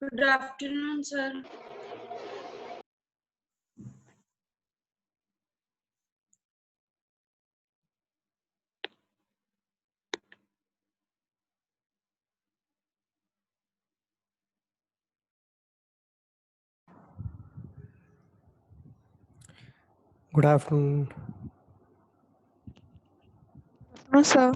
Good afternoon, sir. Good afternoon. No, sir.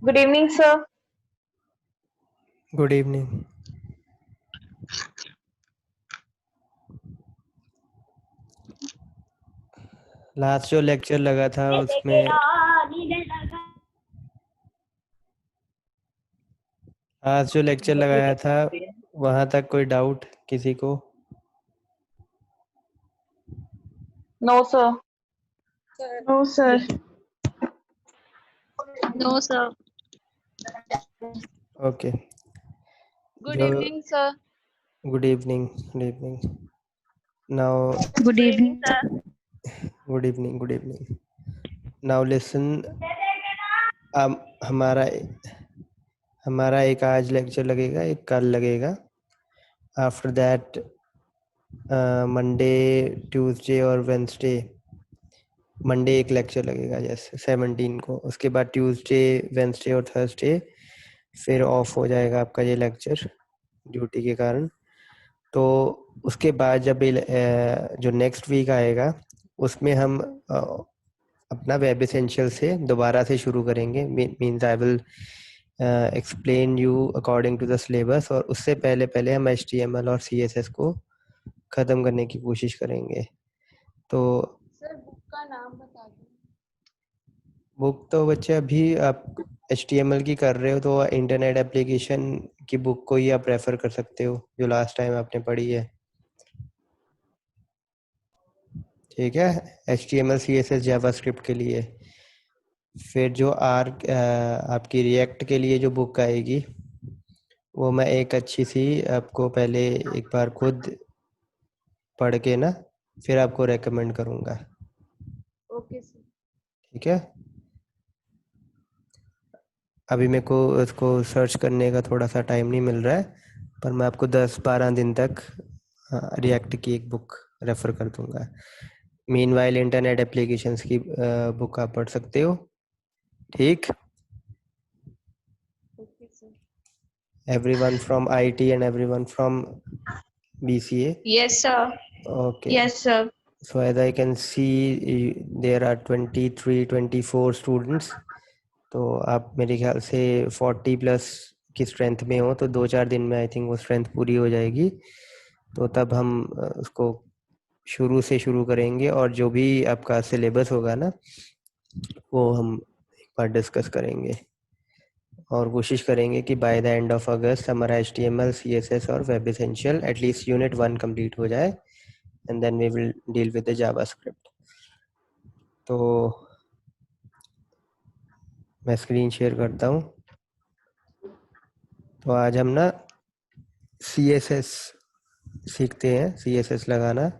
Good evening, sir. Good evening. Last जो lecture लगा था उसमें आज जो लेक्चर लगाया था वहां तक कोई डाउट किसी को? No, sir. No, sir. No, sir. Okay. Good evening, sir. Good evening. Good evening. Now Good evening, sir. Good evening. Good evening. Now listen. हमारा एक आज लेक्चर लगेगा, एक कल लगेगा. आफ्टर दैट मंडे, ट्यूसडे और वेंसडे. मंडे एक lecture लगेगा जैसे 17 को. उसके बाद ट्यूसडे, वेंसडे और थर्सडे फिर ऑफ हो जाएगा आपका ये लेक्चर ड्यूटी के कारण. तो उसके बाद जब जो नेक्स्ट वीक आएगा उसमें हम अपना वेब एसेंशियल से दोबारा से शुरू करेंगे. Means I will explain you according to the syllabus. और उससे पहले हम HTML और CSS को ख़त्म करने की कोशिश करेंगे. तो सर बुक का नाम बता दो. बुक तो बच्चे अभी आप HTML की कर रहे हो तो इंटरनेट एप्लीकेशन की बुक को ही आप रेफर कर सकते हो जो लास्ट टाइम आपने पढ़ी है. ठीक है. HTML CSS जावास्क्रिप्ट के लिए. फिर जो आपकी रिएक्ट के लिए जो बुक आएगी वो मैं एक अच्छी सी आपको पहले एक बार खुद पढ़ के ना फिर आपको रेकमेंड करूँगा. Okay sir. ठीक है. अभी मेरे को उसको सर्च करने का थोड़ा सा टाइम नहीं मिल रहा है पर मैं आपको 10-12 दिन तक रिएक्ट की एक बुक रेफ़र कर दूंगा. मीनवाइल इंटरनेट एप्लीकेशंस की बुक आप पढ़ सकते हो. ठीक. Okay sir. Everyone from IT and everyone from BCA. Yes, sir. Okay. Yes, sir. So as I can see there are 23-24 students. तो आप मेरे ख्याल से 40 प्लस की स्ट्रेंथ में हो तो 2-4 दिन में आई थिंक वो स्ट्रेंथ पूरी हो जाएगी. तो तब हम उसको शुरू से शुरू करेंगे और जो भी आपका सिलेबस होगा ना वो हम एक बार डिस्कस करेंगे और कोशिश करेंगे कि बाय द एंड ऑफ अगस्त हमारा HTML, CSS और web essential at least unit 1 complete हो जाए and then we will deal with the JavaScript. तो मैं स्क्रीन शेयर करता हूँ. तो आज हम ना CSS सीखते हैं. CSS लगाना.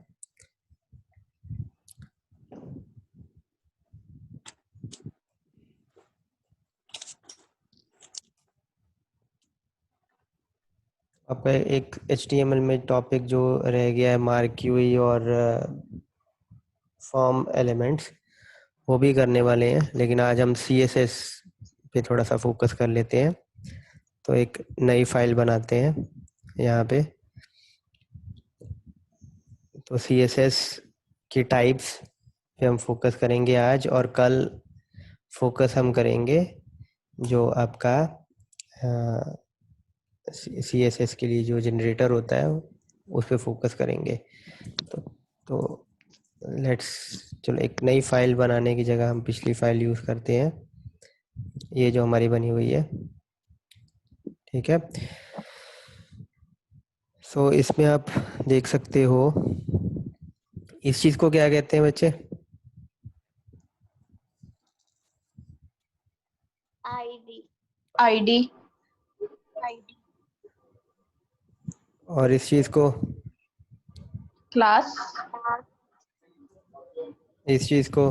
आपका एक HTML में टॉपिक जो रह गया है मार्क्यूई और फॉर्म एलिमेंट्स वो भी करने वाले हैं लेकिन आज हम CSS पे थोड़ा सा फोकस कर लेते हैं. तो एक नई फाइल बनाते हैं यहाँ पे. तो CSS की टाइप्स पे हम फोकस करेंगे आज और कल फोकस हम करेंगे जो आपका CSS के लिए जो जनरेटर होता है उस पर फोकस करेंगे। तो लेट्स, चलो एक नई फाइल बनाने की जगह हम पिछली फाइल यूज़ करते हैं, ये जो हमारी बनी हुई है, ठीक है। सो इसमें आप देख सकते हो इस चीज़ को क्या कहते हैं बच्चे? ID. ID. और इस चीज़ को, Class. इस चीज़ को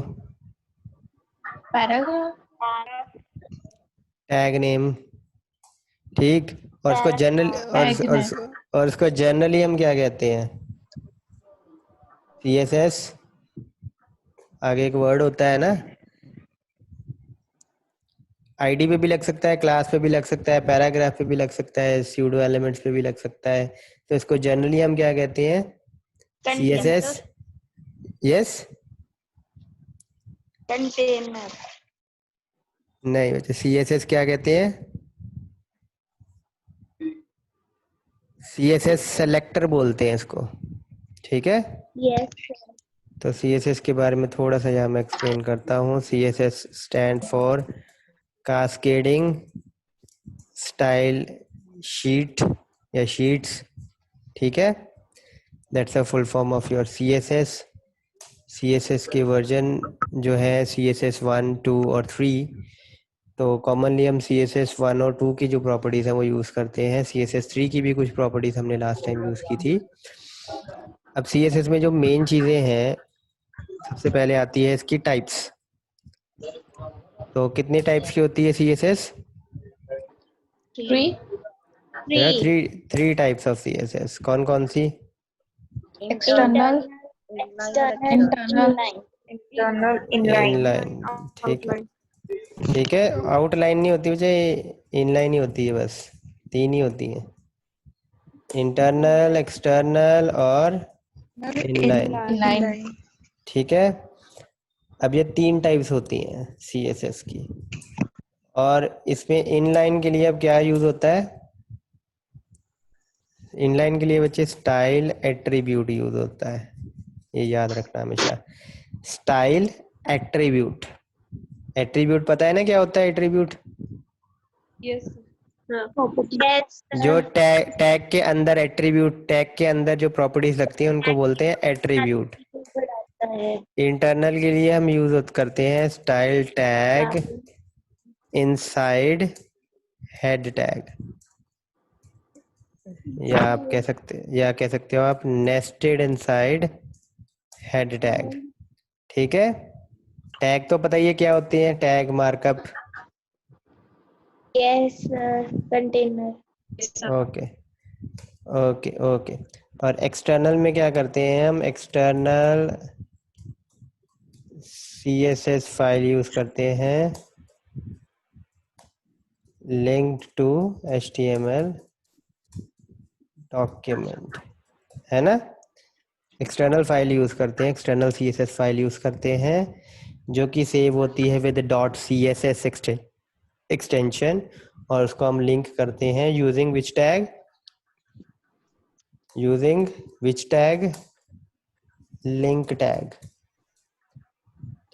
Paragraph. टैग नेम, ठीक। और इसको जनरल Tag name. और इसको जनरली हम क्या कहते हैं? CSS, आगे एक वर्ड होता है ना, आईडी पे भी लग सकता है, क्लास पे भी लग सकता है, पैराग्राफ पे भी लग सकता है, स्यूडो एलिमेंट्स पे भी लग सकता है। तो इसको जनरली हम क्या कहते हैं? CSS। Yes, Container. नहीं बच्चे, CSS क्या कहते हैं? CSS सेलेक्टर बोलते हैं इसको, ठीक है। Yes. तो CSS के बारे में थोड़ा सा यहाँ मैं एक्सप्लेन करता हूँ। CSS stand for cascading style sheet या शीट्स, ठीक है। That's a full form of your CSS। CSS के वर्जन जो है CSS 1, 2 और 3, तो कॉमनली हम CSS 1 और 2 की जो प्रॉपर्टीज़ हैं वो यूज़ करते हैं। CSS 3 की भी कुछ प्रॉपर्टीज़ हमने लास्ट टाइम यूज़ की थी। अब CSS में जो मेन चीज़ें हैं, सबसे पहले आती है इसकी टाइप्स। तो कितने टाइप्स की होती है CSS? 3. There are three types of CSS. कौन कौन सी? External. Internal. Internal. इनलाइन, ठीक है, ठीक है। आउटलाइन नहीं होती मुझे, इनलाइन ही होती है, बस 3 ही होती है, इंटरनल, एक्सटर्नल और इनलाइन, Inline. ठीक है। अब ये 3 टाइप्स होती हैं CSS की, और इसमें इनलाइन के लिए अब क्या यूज होता है? इनलाइन के लिए बच्चे स्टाइल एट्रीब्यूट यूज होता है, ये याद रखना हमेशा। स्टाइल एट्रीब्यूट, एट्रीब्यूट पता है ना क्या होता है एट्रीब्यूट? Yes. Yes. जो टैग के अंदर एट्रीब्यूट, टैग के अंदर जो प्रॉपर्टीज लगती हैं उनको बोलते हैं एट्रीब्यूट। इंटरनल के लिए हम यूज करते हैं style tag inside head tag, या आप कह सकते हो आप नेस्टेड इनसाइड हेड टैग, ठीक है। टैग तो पता ही है क्या होते हैं, tag markup. Yes, sir. Container. Okay okay okay. और एक्सटर्नल में क्या करते हैं हम? एक्सटर्नल CSS फाइल यूज करते हैं लिंक्ड टू HTML डॉक्यूमेंट, है ना। एक्सटर्नल फाइल यूज करते हैं, एक्सटर्नल CSS फाइल यूज करते हैं जो कि सेव होती है विद .css एक्सटेंशन, और उसको हम लिंक करते हैं using which tag? Using which tag? Link tag,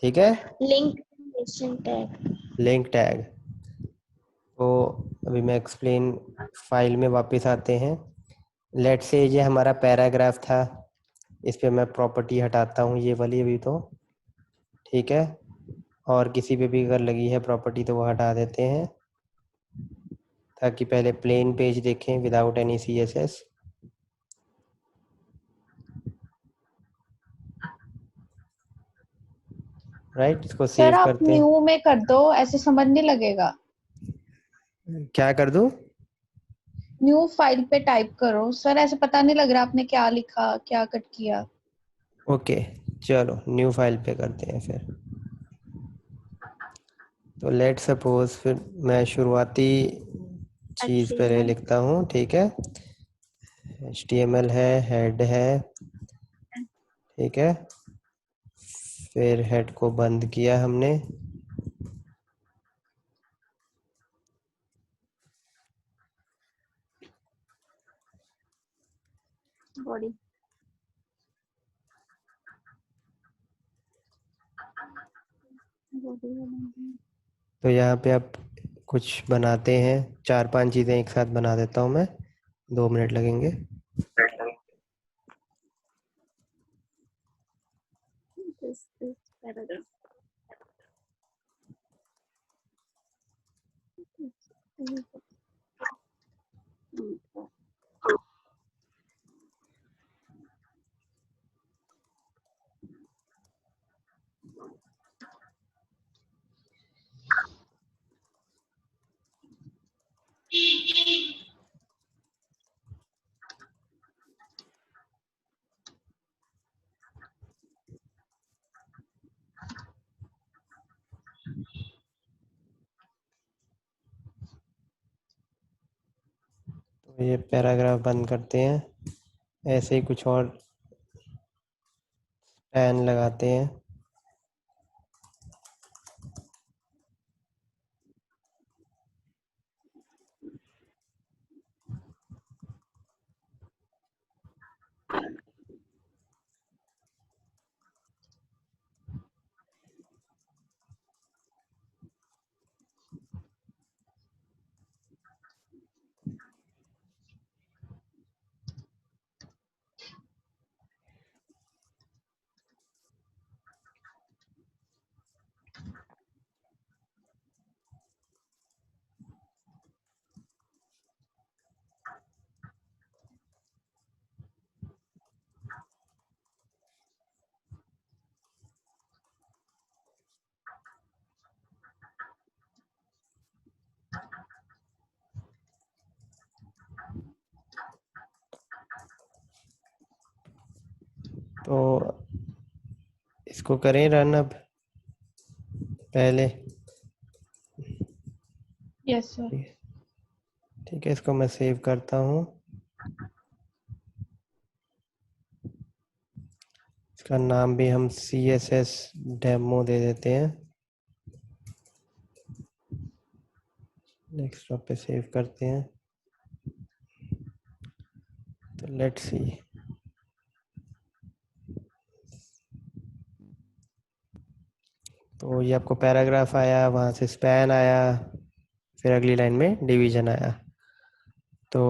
ठीक है, Link relation tag. Link tag. तो अभी मैं एक्सप्लेन, फाइल में वापस आते हैं। लेट से ये हमारा पैराग्राफ था, इस पे मैं प्रॉपर्टी हटाता हूँ ये वाली अभी, तो ठीक है, और किसी पे भी अगर लगी है प्रॉपर्टी तो वो हटा देते हैं, ताकि पहले प्लेन पेज देखें विदाउट एनी CSS। राइट, इसको सर सेव आप करते हैं। न्यू में कर दो, ऐसे समझ नहीं लगेगा। क्या कर दूं? न्यू फाइल पे टाइप करो सर, ऐसे पता नहीं लग रहा आपने क्या लिखा, क्या कट किया। ओके, चलो न्यू फाइल पे करते हैं फिर। तो लेट सपोज फिर मैं शुरुआती चीज़ पहले लिखता हूँ, ठीक है। HTML है, हेड है, ठीक है। फिर हेड को बंद किया हमने, Body. तो यहाँ पे आप कुछ बनाते हैं, 4-5 चीज़ें एक साथ बना देता हूँ मैं, 2 मिनट लगेंगे। This is paragraph. तो ये पैराग्राफ बंद करते हैं, ऐसे ही कुछ और पेन लगाते हैं। तो इसको करें रन अब पहले। Yes sir. ठीक है, इसको मैं सेव करता हूँ। इसका नाम भी हम CSS डेमो दे देते हैं। डेस्कटॉप पे सेव करते हैं। तो लेट्स सी। तो ये आपको पैराग्राफ आया, वहाँ से स्पैन आया, फिर अगली लाइन में डिवीजन आया। तो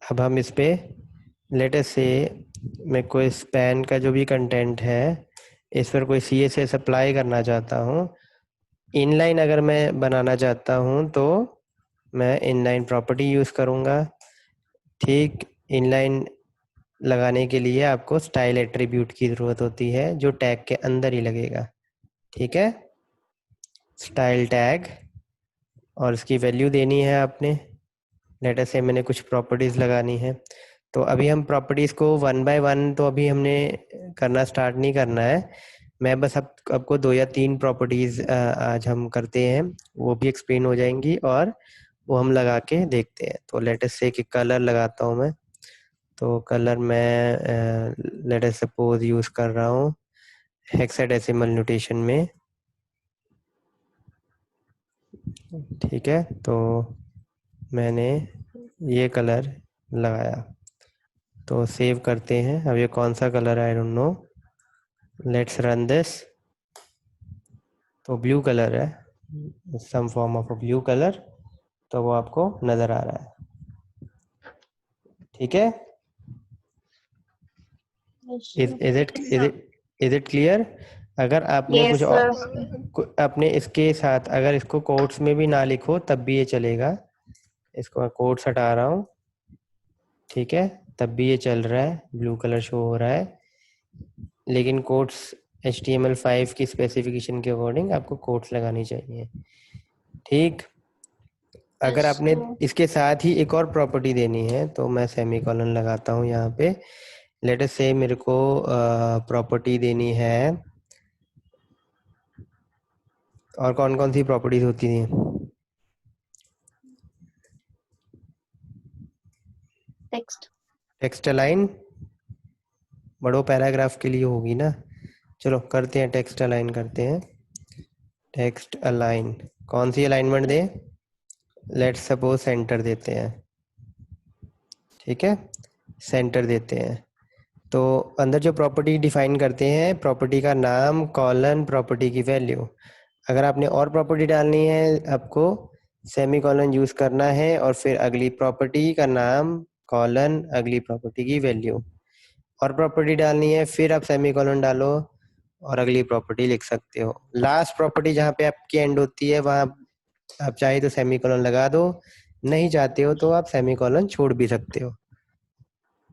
अब हम इस पे लेटेस्ट से मैं कोई स्पैन का जो भी कंटेंट है इस पर कोई CSS अप्लाई करना चाहता हूँ। इनलाइन अगर मैं बनाना चाहता हूँ तो मैं इनलाइन प्रॉपर्टी यूज़ करूँगा। ठीक, इनलाइन लगाने के लिए आपको स्टाइल एट्रीब्यूट की ज़रूरत होती है जो टैग के अंदर ही लगेगा। ठीक है, स्टाइल टैग, और इसकी वैल्यू देनी है आपने। लेटर से मैंने कुछ प्रॉपर्टीज़ लगानी है। तो अभी हम प्रॉपर्टीज़ को 1 बाय 1 तो अभी हमने करना स्टार्ट नहीं करना है। मैं बस आपको 2 या 3 प्रॉपर्टीज़ आज हम करते हैं, वो भी एक्सप्लेन हो जाएंगी और वो हम लगा के देखते हैं। तो लेटेस्ट से कि कलर लगाता हूँ मैं। तो कलर मैं लेटेस्ट सपोज यूज़ कर रहा हूँ हेक्साडेसिमल नोटेशन में। ठीक है, तो मैंने ये कलर लगाया। तो सेव करते हैं। अब ये कौन सा कलर है I don't know, let's run this. तो ब्लू कलर है, some form of a blue colour, तो वो आपको नज़र आ रहा है। ठीक है, इज इट क्लियर? अगर आपने Yes, कुछ sir. और अपने इसके साथ अगर इसको कोट्स में भी ना लिखो तब भी ये चलेगा। इसको मैं कोट्स हटा रहा हूँ, ठीक है, तब भी ये चल रहा है, ब्लू कलर शो हो रहा है। लेकिन कोट्स HTML5 की स्पेसिफिकेशन के अकॉर्डिंग आपको कोट्स लगानी चाहिए। ठीक, अगर आपने इसके साथ ही एक और प्रॉपर्टी देनी है तो मैं सेमीकोलन लगाता हूँ यहाँ पे। लेट अस से मेरे को प्रॉपर्टी देनी है, और कौन कौन सी प्रॉपर्टीज होती हैं? टेक्स्ट अलाइन बड़ो पैराग्राफ के लिए होगी ना। चलो करते हैं, टेक्स्ट अलाइन करते हैं। टेक्स्ट अलाइन, कौन सी अलाइनमेंट दें? लेट्स सपोज सेंटर देते हैं। ठीक है, सेंटर देते हैं। तो अंदर जो प्रॉपर्टी डिफाइन करते हैं, प्रॉपर्टी का नाम कॉलन प्रॉपर्टी की वैल्यू। अगर आपने और प्रॉपर्टी डालनी है आपको सेमी कॉलन यूज करना है और फिर अगली प्रॉपर्टी का नाम कॉलन अगली प्रॉपर्टी की वैल्यू। और प्रॉपर्टी डालनी है फिर आप सेमी कॉलन डालो और अगली प्रॉपर्टी लिख सकते हो। लास्ट प्रॉपर्टी जहाँ पे आपकी एंड होती है वहां आप चाहे तो सेमी कॉलन लगा दो, नहीं चाहते हो तो आप सेमी कॉलन छोड़ भी सकते हो।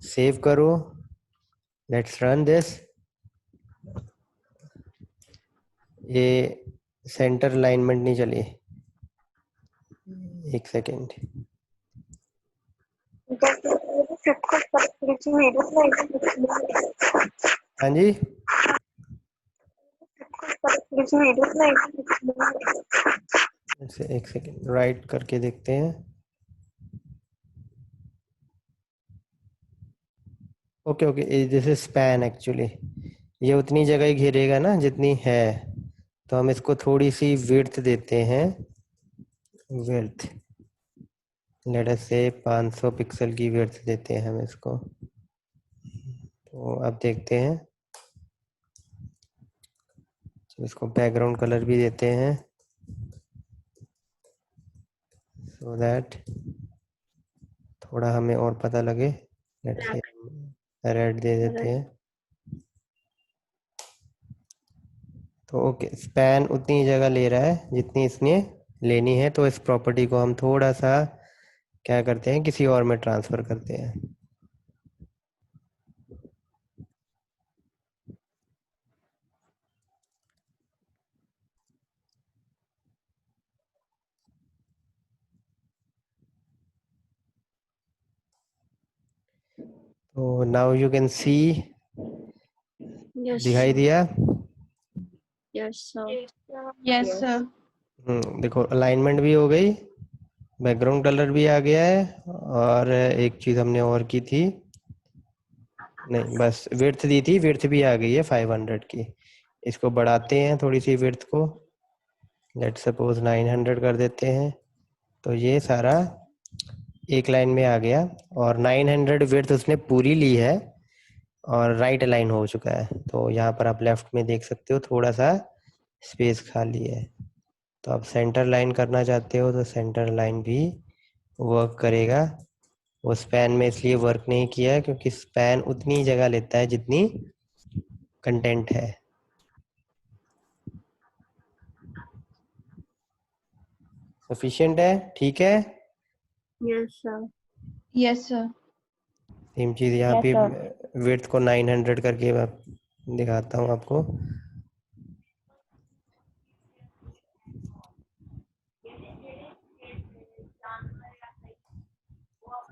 सेव करो, लेट्स रन दिस। ये सेंटर अलाइनमेंट नहीं चली, एक सेकेंड। हाँ जी, एक सेकेंड राइट करके देखते हैं। Okay okay, this is span actually. ये उतनी जगह ही घेरेगा ना जितनी है, तो हम इसको थोड़ी सी विड्थ देते हैं। विड्थ लेट अस से 500 पिक्सल की विड्थ देते हैं हम इसको। तो अब देखते हैं, तो इसको बैकग्राउंड कलर भी देते हैं सो दैट थोड़ा हमें और पता लगे। लेट से रेड दे देते हैं। तो ओके, स्पैन उतनी जगह ले रहा है जितनी इसने लेनी है, तो इस प्रॉपर्टी को हम थोड़ा सा क्या करते हैं, किसी और में ट्रांसफर करते हैं। तो now you can see, Yes. दिखाई दिया? Yes, sir. Yes sir. देखो अलाइनमेंट भी हो गई, बैकग्राउंड कलर भी आ गया है, और एक चीज हमने और की थी, नहीं बस विड्थ दी थी, विड्थ भी आ गई है 500 की। इसको बढ़ाते हैं थोड़ी सी विड्थ को, लेट सपोज 900 कर देते हैं। तो ये सारा एक लाइन में आ गया, और 900 विड्थ उसने पूरी ली है और राइट अलाइन हो चुका है। तो यहाँ पर आप लेफ्ट में देख सकते हो थोड़ा सा स्पेस खाली है। तो आप सेंटर लाइन करना चाहते हो तो सेंटर लाइन भी वर्क करेगा। वो स्पैन में इसलिए वर्क नहीं किया है क्योंकि स्पैन उतनी जगह लेता है जितनी कंटेंट है। सफिशिएंट है, ठीक है। Yes, sir. Yes sir. Same चीज यहाँ पे विड्थ को 900 करके मैं दिखाता हूँ आपको।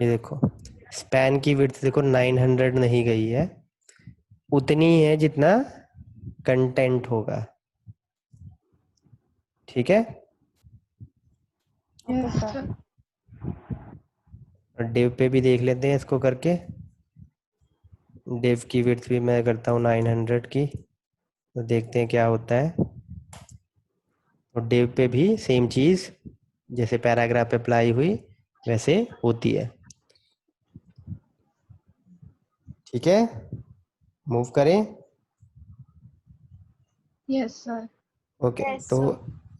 ये देखो स्पैन की विड्थ देखो 900 नहीं गई है, उतनी है जितना कंटेंट होगा, ठीक है। Yes sir. और डिव पे भी देख लेते हैं इसको करके। डिव की विड्थ भी मैं करता हूँ 900 की, तो देखते हैं क्या होता है। तो डिव पे भी सेम चीज जैसे पैराग्राफ अप्लाई हुई वैसे होती है, ठीक है। मूव करें। Yes sir. ओके तो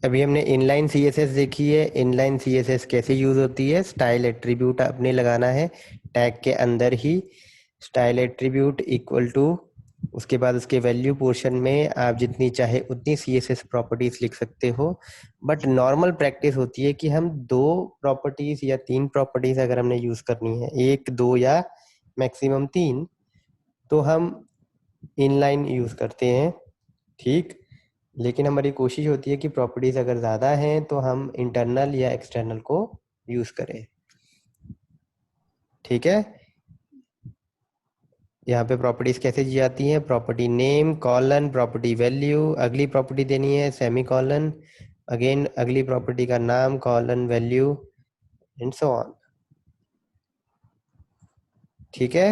अभी हमने इनलाइन सीएसएस देखी है। इनलाइन सीएसएस कैसे यूज होती है, स्टाइल एट्रीब्यूट आपने लगाना है टैग के अंदर ही। स्टाइल एट्रीब्यूट इक्वल टू, उसके बाद उसके वैल्यू पोर्शन में आप जितनी चाहे उतनी सीएसएस प्रॉपर्टीज लिख सकते हो। बट नॉर्मल प्रैक्टिस होती है कि हम 2 प्रॉपर्टीज या 3 प्रॉपर्टीज अगर हमने यूज करनी है, 1, 2 या मैक्सिमम 3, तो हम इनलाइन यूज करते हैं, ठीक। लेकिन हमारी कोशिश होती है कि प्रॉपर्टीज अगर ज्यादा हैं तो हम इंटरनल या एक्सटर्नल को यूज करें, ठीक है। यहाँ पे प्रॉपर्टीज कैसे दी जाती हैं, property name colon property value, अगली प्रॉपर्टी देनी है सेमी कॉलन, अगेन अगली प्रॉपर्टी का नाम colon value and so on, ठीक है।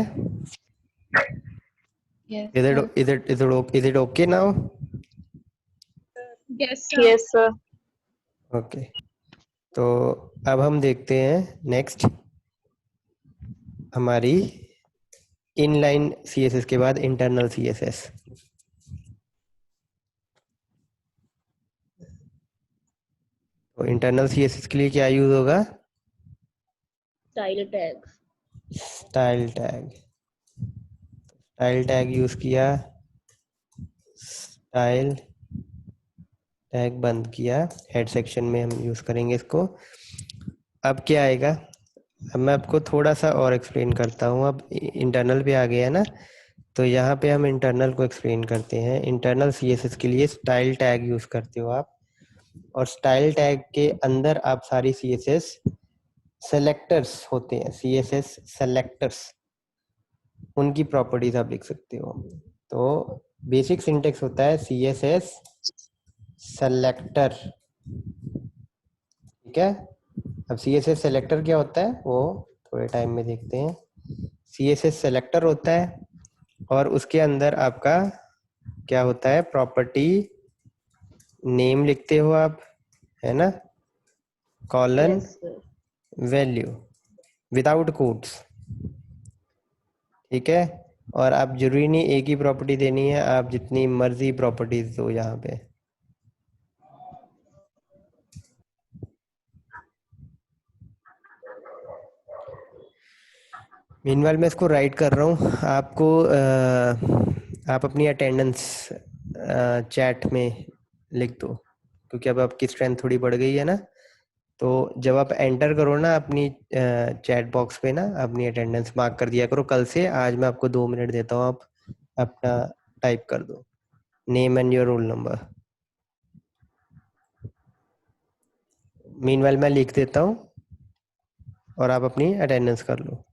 Is it okay now? Yes, sir. Okay तो अब हम देखते हैं नेक्स्ट हमारी इनलाइन CSS के बाद इंटरनल CSS। तो इंटरनल CSS के लिए क्या यूज होगा? Style tag. Style tag. Style tag use किया, स्टाइल टैग बंद किया, हेड सेक्शन में हम यूज करेंगे इसको। अब क्या आएगा? अब मैं आपको थोड़ा सा और एक्सप्लेन करता हूँ। अब इंटरनल पे आ गया ना, तो यहाँ पे हम इंटरनल को एक्सप्लेन करते हैं। इंटरनल CSS के लिए स्टाइल टैग यूज करते हो आप, और स्टाइल टैग के अंदर आप सारी CSS सेलेक्टर्स होते हैं, CSS सेलेक्टर्स, उनकी प्रॉपर्टीज आप लिख सकते हो। तो बेसिक सिंटेक्स होता है CSS सेलेक्टर, ठीक है। अब CSS सेलेक्टर क्या होता है वो थोड़े टाइम में देखते हैं। CSS सेलेक्टर होता है और उसके अंदर आपका क्या होता है, प्रॉपर्टी नेम लिखते हो आप, है ना, colon yes sir. Value without quotes, ठीक है। और आप जरूरी नहीं एक ही प्रॉपर्टी देनी है, आप जितनी मर्जी प्रॉपर्टीज दो यहाँ पे। मीनवाइल मैं इसको राइट कर रहा हूँ आपको। आप अपनी अटेंडेंस चैट में लिख दो, क्योंकि अब आपकी स्ट्रेंथ थोड़ी बढ़ गई है ना। तो जब आप एंटर करो ना अपनी चैट बॉक्स पे ना, अपनी अटेंडेंस मार्क कर दिया करो कल से। आज मैं आपको 2 मिनट देता हूँ, आप अपना टाइप कर दो name and your roll number. Meanwhile मैं लिख देता हूँ और आप अपनी अटेंडेंस कर लो।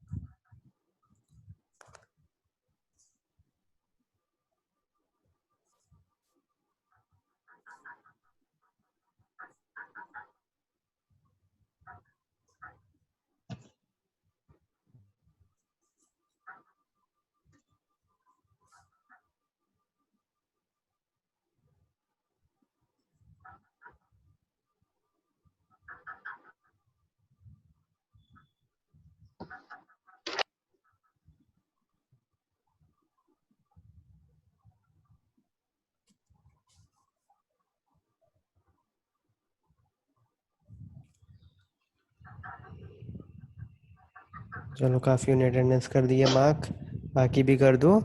चलो काफ़ी उन्हें अटेंडेंस कर दिया मार्क, बाकी भी कर दो।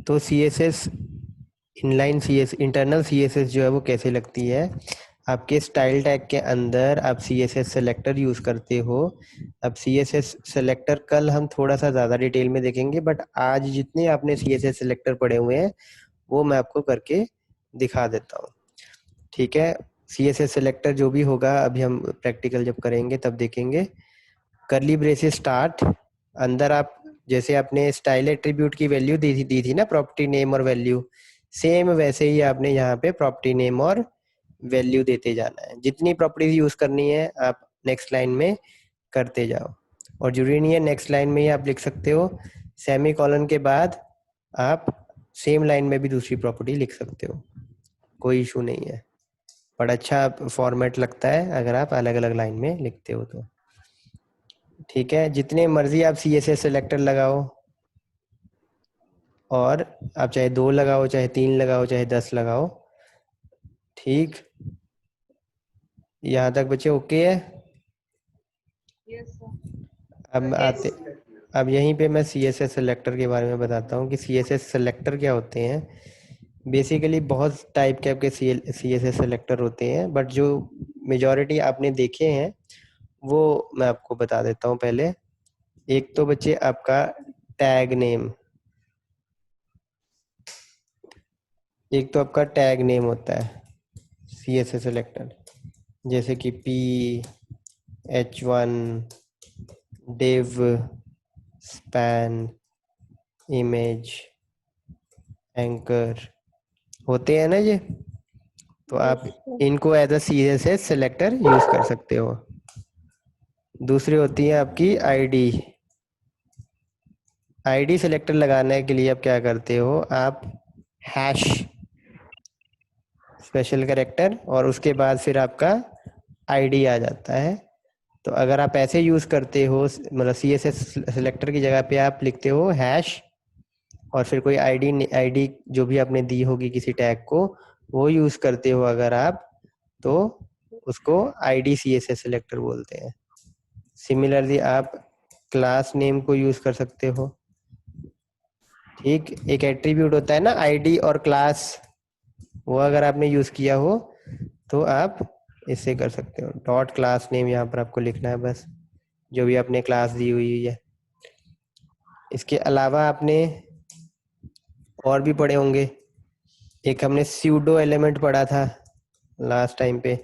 तो CSS inline CS internal CSS जो है वो कैसे लगती है? आपके स्टाइल टैग के अंदर आप CSS सेलेक्टर यूज़ करते हो। अब CSS सेलेक्टर कल हम थोड़ा सा ज़्यादा डिटेल में देखेंगे, बट आज जितने आपने CSS सेलेक्टर पढ़े हुए हैं वो मैं आपको करके दिखा देता हूँ, ठीक है। CSS सेलेक्टर जो भी होगा अभी हम प्रैक्टिकल जब करेंगे तब देखेंगे। करली ब्रेसेस स्टार्ट, अंदर आप जैसे आपने स्टाइल एट्रीब्यूट की वैल्यू दी थी ना, प्रॉपर्टी नेम और वैल्यू, सेम वैसे ही आपने यहाँ पे प्रॉपर्टी नेम और वैल्यू देते जाना है। जितनी प्रॉपर्टीज यूज करनी है आप नेक्स्ट लाइन में करते जाओ, और जरूरी नहीं है नेक्स्ट लाइन में ही आप लिख सकते हो, सेमी कॉलन के बाद आप सेम लाइन में भी दूसरी प्रॉपर्टी लिख सकते हो, कोई इशू नहीं है। बड़ा अच्छा फॉर्मेट लगता है अगर आप अलग अलग लाइन में लिखते हो तो, ठीक है। जितने मर्जी आप CSS सेलेक्टर लगाओ, और आप चाहे 2 लगाओ, चाहे 3 लगाओ, चाहे 10 लगाओ, ठीक। यहाँ तक बच्चे ओके है? Yes, sir. अब आते, अब यहीं पे मैं CSS सेलेक्टर के बारे में बताता हूँ कि CSS सेलेक्टर क्या होते हैं। बेसिकली बहुत टाइप के आपके CSS सेलेक्टर होते हैं, बट जो मेजॉरिटी आपने देखे हैं वो मैं आपको बता देता हूँ पहले। एक तो बच्चे आपका टैग नेम, एक तो आपका टैग नेम होता है CSS सेलेक्टर, जैसे कि H1 div span image anchor होते हैं ना ये। तो आप इनको as a CSS selector use कर सकते हो। दूसरी होती है आपकी आईडी सेलेक्टर लगाने के लिए आप क्या करते हो, आप हैश स्पेशल कैरेक्टर और उसके बाद फिर आपका आईडी आ जाता है। तो अगर आप ऐसे यूज करते हो, मतलब CSS सेलेक्टर की जगह पे आप लिखते हो हैश और फिर कोई आईडी जो भी आपने दी होगी किसी टैग को वो यूज करते हो अगर आप, तो उसको आईडी सीएसएस सिलेक्टर बोलते हैं। सिमिलरली आप क्लास नेम को यूज कर सकते हो। ठीक, एक एट्रीब्यूट होता है ना आईडी और क्लास, वो अगर आपने यूज किया हो तो आप इससे कर सकते हो। डॉट क्लास नेम यहाँ पर आपको लिखना है बस, जो भी आपने क्लास दी हुई है। इसके अलावा आपने और भी पढ़े होंगे, एक हमने स्यूडो एलिमेंट पढ़ा था लास्ट टाइम पे,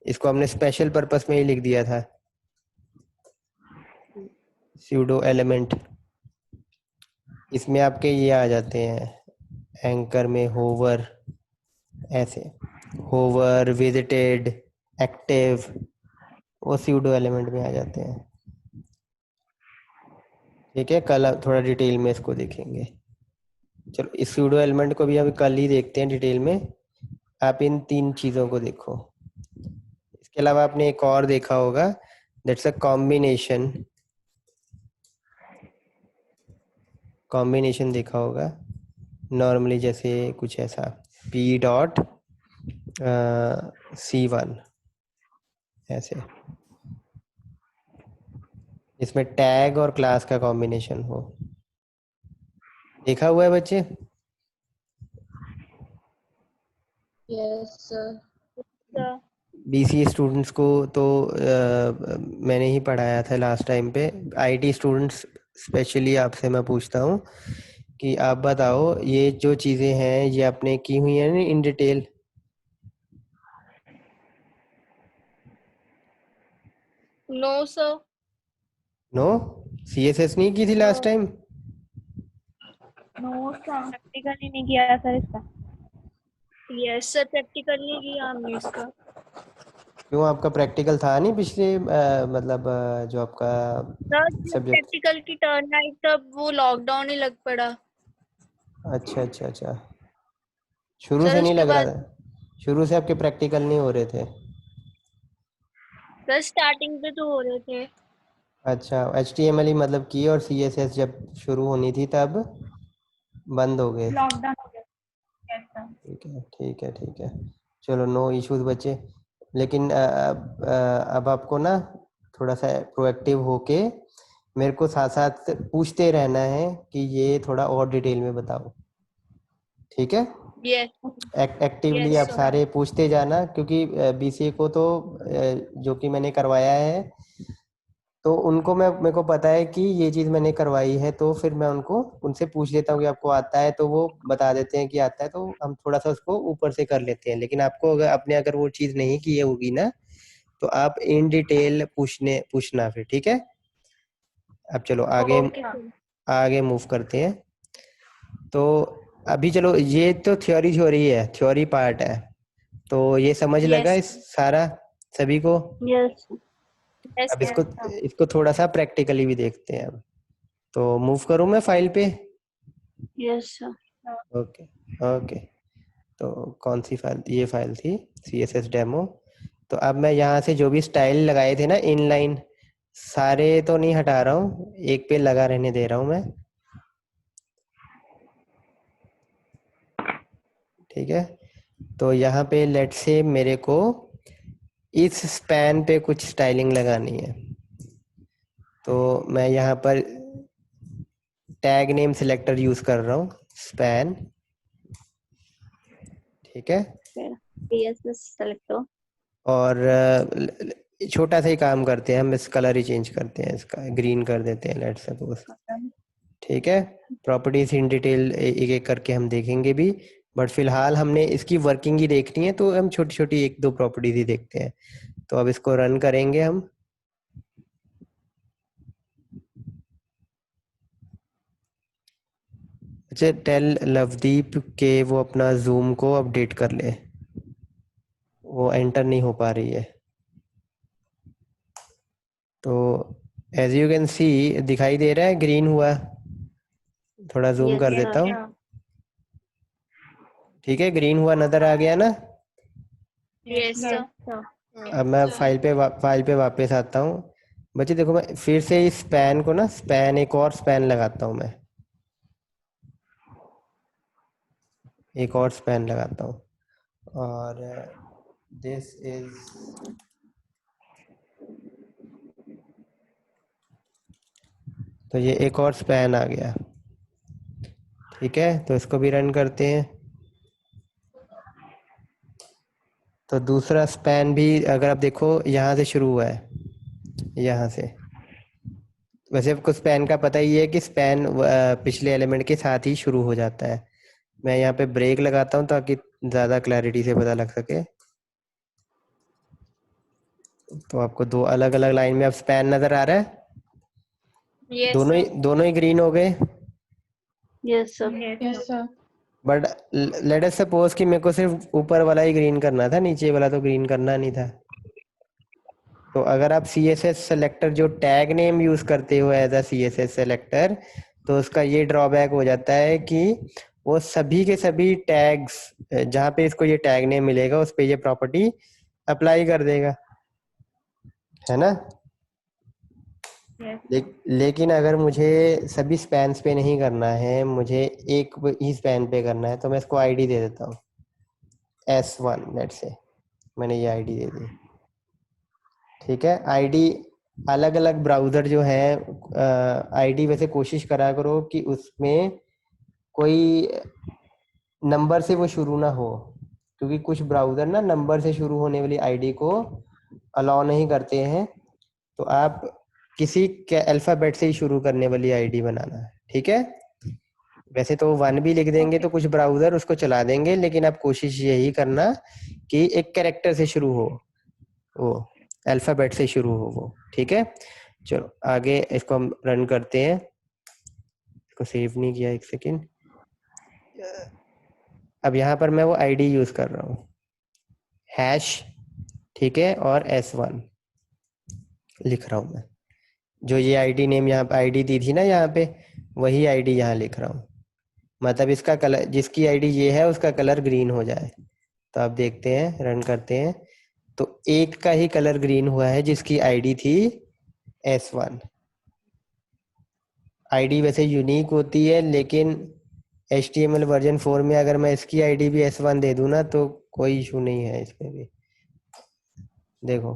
इसको हमने स्पेशल पर्पस में ही लिख दिया था, स्यूडो एलिमेंट। इसमें आपके ये आ जाते हैं एंकर में होवर, ऐसे होवर, विजिटेड, एक्टिव, वो स्यूडो एलिमेंट में आ जाते हैं। ठीक है, कल थोड़ा डिटेल में इसको देखेंगे। चलो इस स्यूडो एलिमेंट को भी अभी कल ही देखते हैं डिटेल में। आप इन 3 चीज़ों को देखो। इसके अलावा आपने एक और देखा होगा, दैट्स अ कॉम्बिनेशन। कॉम्बिनेशन देखा होगा नॉर्मली, जैसे कुछ ऐसा p डॉट c1 ऐसे, इसमें टैग और क्लास का कॉम्बिनेशन हो। देखा हुआ है बच्चे? Yes sir. Sir BCA students को तो मैंने ही पढ़ाया था लास्ट टाइम पे। आईटी स्टूडेंट्स स्पेशली आपसे मैं पूछता हूँ कि आप बताओ ये जो चीज़ें हैं ये आपने की हुई हैं in detail? No sir. No, CSS नहीं की थी last time? No sir, practically नहीं किया सर इसका। यस सर, प्रैक्टिकल नहीं किया हमने इसका। क्यों, आपका प्रैक्टिकल था नहीं पिछले मतलब जो आपका सर सब्जेक्ट? प्रैक्टिकल की टर्न आई तब वो लॉकडाउन ही लग पड़ा। अच्छा अच्छा अच्छा, शुरू सर से नहीं उसके लग रहा बाद था? शुरू से आपके प्रैक्टिकल नहीं हो रहे थे? सर स्टार्टिंग पे तो हो रहे थे। अच्छा, HTML ही मतलब की, और CSS जब शुरू होनी थी तब बंद हो गए? लॉकडाउन हो गया। Yes sir. ठीक है ठीक है ठीक है, चलो नो इश्यूज बच्चे। लेकिन अब आपको ना थोड़ा सा प्रोएक्टिव होके मेरे को साथ साथ पूछते रहना है कि ये थोड़ा और डिटेल में बताओ। ठीक है, यस एक्टिवली यस आप सर। सारे पूछते जाना, क्योंकि बीसीए को तो जो कि मैंने करवाया है तो उनको मेरे को पता है कि ये चीज़ मैंने करवाई है, तो फिर मैं उनसे पूछ लेता हूँ कि आपको आता है, तो वो बता देते हैं कि आता है, तो हम थोड़ा सा उसको ऊपर से कर लेते हैं। लेकिन आपको अगर वो चीज़ नहीं की होगी ना, तो आप इन डिटेल पूछना फिर। ठीक है, अब चलो आगे ओके सर। आगे मूव करते हैं। तो अभी चलो, ये तो थ्योरी है, थ्योरी पार्ट है, तो ये समझ लगा यस इस सारा सभी को? यस यस अब इसको सर। इसको थोड़ा सा प्रैक्टिकली भी देखते हैं अब। तो मूव करूं मैं फाइल पे? Yes sir. ओके ओके, तो कौन सी फाइल? ये फाइल थी CSS डेमो। तो अब मैं यहाँ से जो भी स्टाइल लगाए थे ना इनलाइन, सारे तो नहीं हटा रहा हूँ, एक पे लगा रहने दे रहा हूँ मैं। ठीक है, तो यहाँ पे लेट से मेरे को इस स्पैन पे कुछ स्टाइलिंग लगानी है, तो मैं यहाँ पर टैग नेम सिलेक्टर यूज कर रहा हूँ, स्पैन। ठीक है, यस सेलेक्ट हो। और छोटा सा ही काम करते हैं हम, इस कलर ही चेंज करते हैं, इसका ग्रीन कर देते हैं लेट्स सपोज। ठीक है, प्रॉपर्टीज इन डिटेल एक एक करके हम देखेंगे भी, बट फिलहाल हमने इसकी वर्किंग ही देखनी है, तो हम छोटी छोटी 1-2 प्रॉपर्टीज ही देखते हैं। तो अब इसको रन करेंगे हम। अच्छा, टेल लवदीप के वो अपना जूम को अपडेट कर ले, वो एंटर नहीं हो पा रही है। तो एज यू कैन सी दिखाई दे रहा है, ग्रीन हुआ। थोड़ा जूम Yes, कर sir. देता हूँ। ठीक है, ग्रीन हुआ, नजर आ गया ना? Yes sir. अब मैं फाइल पे वापस आता हूँ। बच्चे देखो, मैं फिर से इस स्पैन को ना, स्पैन एक और स्पैन लगाता हूँ मैं। एक और स्पैन लगाता हूँ और दिस इज तो ये एक और स्पैन आ गया। ठीक है, तो इसको भी रन करते हैं। तो दूसरा स्पैन भी अगर आप देखो यहाँ से शुरू हुआ है, यहाँ से। वैसे आपको स्पैन का पता ही है कि स्पैन पिछले एलिमेंट के साथ ही शुरू हो जाता है। मैं यहाँ पे ब्रेक लगाता हूँ ताकि ज़्यादा क्लैरिटी से पता लग सके। तो आपको दो अलग अलग लाइन में अब स्पैन नज़र आ रहा है। यस दोनों ही ग्रीन हो गए। Yes sir. Yes sir. But let us suppose कि मेरे को सिर्फ ऊपर वाला ही ग्रीन करना था, नीचे वाला तो ग्रीन करना नहीं था। तो अगर आप CSS सेलेक्टर जो टैग नेम यूज करते हो एज अ CSS सेलेक्टर, तो उसका ये ड्रॉबैक हो जाता है कि वो सभी के सभी टैग्स जहाँ पे इसको ये टैग नेम मिलेगा उस पे ये प्रॉपर्टी अप्लाई कर देगा, है ना। लेकिन अगर मुझे सभी स्पैन्स पे नहीं करना है, मुझे एक ही स्पैन पे करना है, तो मैं इसको आईडी दे देता हूँ S1 लेट से। मैंने ये आईडी दे दी। ठीक है, आईडी अलग अलग ब्राउज़र जो है आईडी वैसे कोशिश करा करो कि उसमें कोई नंबर से वो शुरू ना हो, क्योंकि कुछ ब्राउज़र ना नंबर से शुरू होने वाली आईडी को अलाउ नहीं करते हैं। तो आप किसी के अल्फ़ाबेट से ही शुरू करने वाली आईडी बनाना है। ठीक है, वैसे तो 1 भी लिख देंगे तो कुछ ब्राउज़र उसको चला देंगे, लेकिन आप कोशिश यही करना कि एक कैरेक्टर से शुरू हो, वो अल्फ़ाबेट से शुरू हो वो। ठीक है, चलो आगे इसको हम रन करते हैं। इसको सेव नहीं किया, एक सेकेंड। अब यहाँ पर मैं वो आईडी यूज़ कर रहा हूँ हैश, ठीक है, और S1 लिख रहा हूँ मैं। जो ये आईडी नेम यहाँ पे आईडी दी थी ना यहाँ पे, वही आईडी यहाँ लिख रहा हूँ। मतलब इसका कलर, जिसकी आईडी ये है उसका कलर ग्रीन हो जाए। तो आप देखते हैं, रन करते हैं, तो एक का ही कलर ग्रीन हुआ है जिसकी आईडी थी S1। आईडी वैसे यूनिक होती है, लेकिन HTML वर्जन 4 में अगर मैं इसकी आईडी भी S1 दे दूँ ना तो कोई इशू नहीं है इसमें भी। देखो,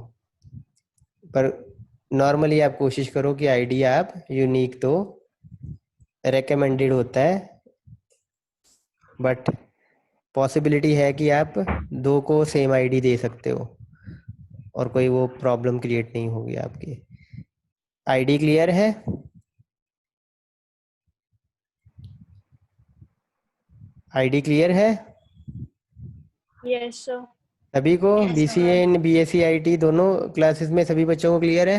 पर नॉर्मली आप कोशिश करो कि आईडी आप यूनिक तो रेकमेंडेड होता है, बट पॉसिबिलिटी है कि आप दो को सेम आईडी दे सकते हो और कोई वो प्रॉब्लम क्रिएट नहीं होगी आपकी। आईडी क्लियर है? आईडी क्लियर है यस सर। सभी को? Yes, BCA BSc IT दोनों क्लासेस में सभी बच्चों को क्लियर है?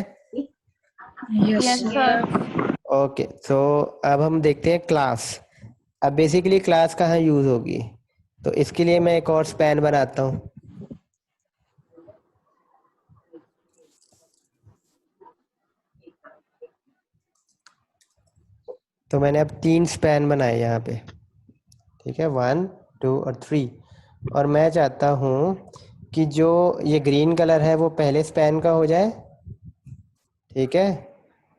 Yes sir. ओके, सो अब हम देखते हैं क्लास। अब बेसिकली क्लास कहाँ यूज होगी, तो इसके लिए मैं एक और स्पैन बनाता हूँ। तो मैंने अब 3 स्पैन बनाए यहाँ पे। ठीक है, 1 2 और 3। और मैं चाहता हूँ कि जो ये ग्रीन कलर है वो पहले स्पैन का हो जाए, ठीक है,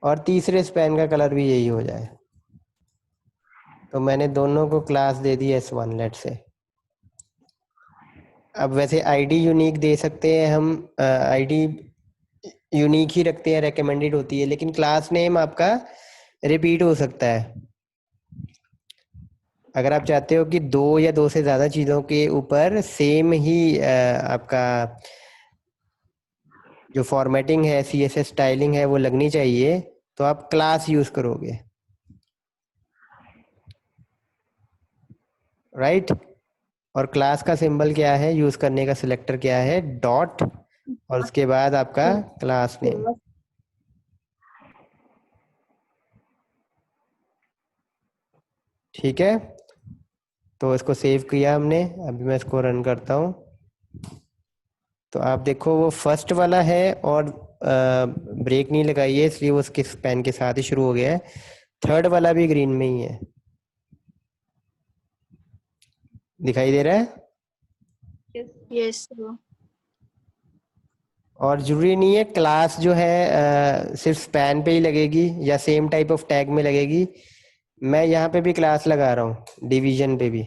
और तीसरे स्पैन का कलर भी यही हो जाए। तो मैंने दोनों को क्लास दे दी S1 लेट से। अब वैसे आईडी यूनिक दे सकते हैं हम, आईडी यूनिक ही रखते हैं, रेकमेंडेड होती है, लेकिन क्लास नेम आपका रिपीट हो सकता है। अगर आप चाहते हो कि 2 या 2 से ज़्यादा चीज़ों के ऊपर सेम ही आपका जो फॉर्मेटिंग है, CSS स्टाइलिंग है, वो लगनी चाहिए, तो आप क्लास यूज़ करोगे, राइट। और क्लास का सिंबल क्या है, यूज़ करने का सिलेक्टर क्या है, डॉट, और उसके बाद आपका क्लास नेम। ठीक है, तो इसको सेव किया हमने। अभी मैं इसको रन करता हूँ। तो आप देखो वो फर्स्ट वाला है और ब्रेक नहीं लगाई है, इसलिए वो उसके स्पैन के साथ ही शुरू हो गया है। थर्ड वाला भी ग्रीन में ही है, दिखाई दे रहा है? Yes sir. और जरूरी नहीं है क्लास जो है सिर्फ स्पैन पे ही लगेगी या सेम टाइप ऑफ टैग में लगेगी। मैं यहाँ पे भी क्लास लगा रहा हूँ, डिवीजन पे भी।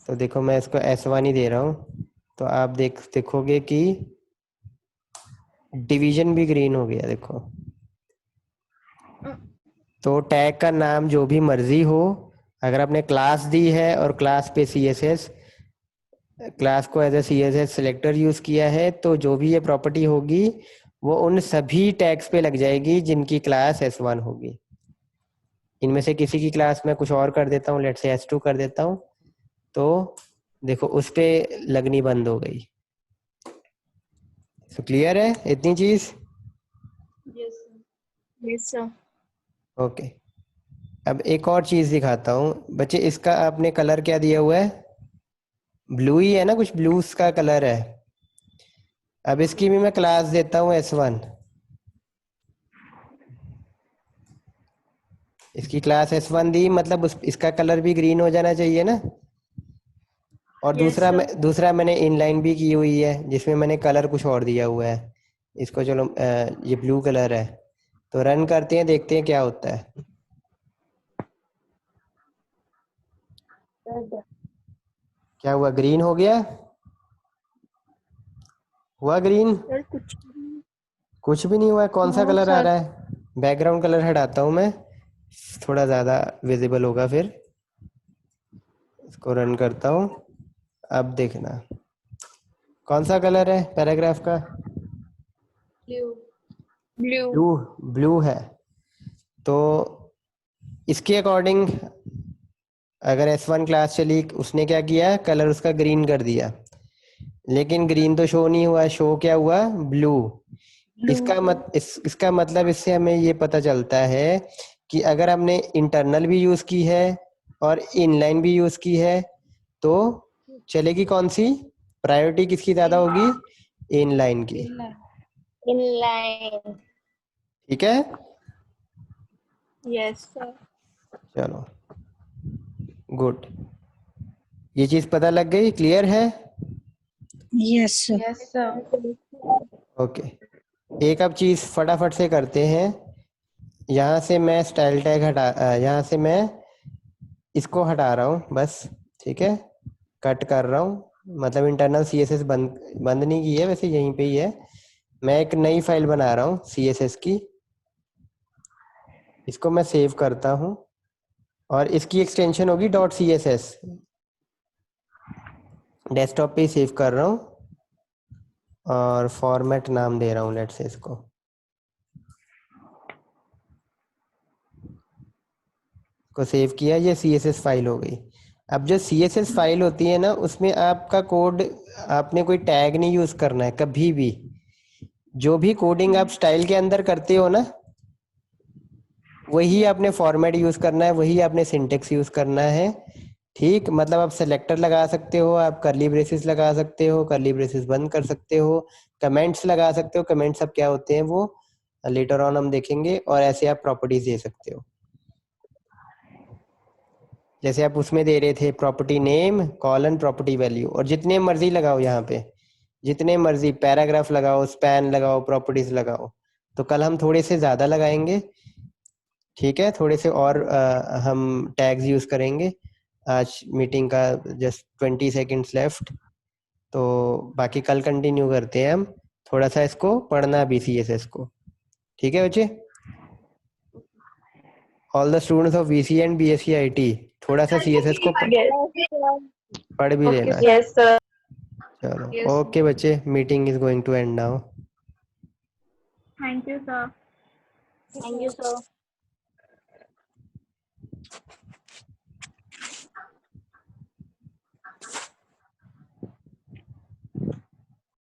तो देखो मैं इसको S1 ही दे रहा हूँ, तो आप देखोगे कि डिवीजन भी ग्रीन हो गया। देखो तो टैग का नाम जो भी मर्जी हो, अगर आपने क्लास दी है और क्लास पे CSS, क्लास को as a CSS selector use किया है, तो जो भी ये प्रॉपर्टी होगी वो उन सभी टैग्स पे लग जाएगी जिनकी क्लास S1 होगी। इनमें से किसी की क्लास में कुछ और कर देता हूँ, लेट से S2 कर देता हूँ, तो देखो उस पे लगनी बंद हो गई। तो क्लियर है इतनी चीज? Yes sir. ओके, अब एक और चीज दिखाता हूँ बच्चे। इसका आपने कलर क्या दिया हुआ है? ब्लू ही है ना, कुछ ब्लू का कलर है। अब इसकी भी मैं क्लास देता हूँ S1। इसकी क्लास S1 दी, मतलब इसका कलर भी ग्रीन हो जाना चाहिए ना। और Yes, दूसरा मैंने इनलाइन भी की हुई है, जिसमें मैंने कलर कुछ और दिया हुआ है। इसको चलो ये ब्लू कलर है, तो रन करते हैं, देखते हैं क्या होता है। क्या हुआ? ग्रीन हो गया? हुआ ग्रीन? सर कुछ भी नहीं हुआ है। कौन सा नो कलर आ सर। रहा है? बैकग्राउंड कलर हटाता हूं मैं, थोड़ा ज्यादा विजिबल होगा। फिर इसको रन करता हूं। अब देखना कौन सा कलर है पैराग्राफ का? ब्लू। ब्लू। ब्लू है। तो इसके अकॉर्डिंग अगर S1 क्लास चली, उसने क्या किया? कलर उसका ग्रीन कर दिया, लेकिन ग्रीन तो शो नहीं हुआ। शो क्या हुआ? ब्लू। इसका मतलब इससे हमें ये पता चलता है कि अगर हमने इंटरनल भी यूज की है और इनलाइन भी यूज की है, तो चलेगी कौन सी? प्रायोरिटी किसकी ज्यादा होगी? इनलाइन की। इनलाइन। ठीक है, यस सर। चलो गुड। ये चीज पता लग गई? क्लियर है? Yes sir. ओके, एक अब चीज फटाफट से करते हैं। यहाँ से मैं स्टाइल टैग यहाँ से मैं इसको हटा रहा हूँ बस। ठीक है, कट कर रहा हूँ, मतलब इंटरनल CSS बंद नहीं की है, वैसे यहीं पे ही है। मैं एक नई फाइल बना रहा हूँ CSS की। इसको मैं सेव करता हूँ और इसकी एक्सटेंशन होगी .css। डेस्कटॉप पे ही सेव कर रहा हूँ और फॉर्मेट नाम दे रहा हूँ, लेट्स से इसको। को सेव किया, ये CSS फाइल हो गई। अब जो CSS फाइल होती है ना, उसमें आपका कोड, आपने कोई टैग नहीं यूज करना है कभी भी। जो भी कोडिंग आप स्टाइल के अंदर करते हो ना, वही आपने फॉर्मेट यूज करना है, वही आपने सिंटेक्स यूज करना है। ठीक, मतलब आप सेलेक्टर लगा सकते हो, आप कर्ली ब्रेसेस लगा सकते हो, कर्ली ब्रेसेस बंद कर सकते हो, कमेंट्स लगा सकते हो। कमेंट्स अब क्या होते हैं वो लेटर ऑन हम देखेंगे। और ऐसे आप प्रॉपर्टीज दे सकते हो, जैसे आप उसमें दे रहे थे property name colon property value, और जितने मर्जी लगाओ यहाँ पे, जितने मर्जी पैराग्राफ लगाओ, स्पैन लगाओ, प्रॉपर्टीज लगाओ। तो कल हम थोड़े से ज्यादा लगाएंगे। ठीक है, थोड़े से और हम टैग्स यूज करेंगे। आज मीटिंग का जस्ट 20 सेकेंड्स लेफ्ट, तो बाकी कल कंटिन्यू करते हैं हम। थोड़ा सा इसको पढ़ना भी CSS को। ठीक है बच्चे? All the students of VC and BSc IT थोड़ा सा CSS को पढ़ भी लेना। Yes sir. चलो ओके बच्चे, meeting is going to end now. Thank you sir. Thank you sir.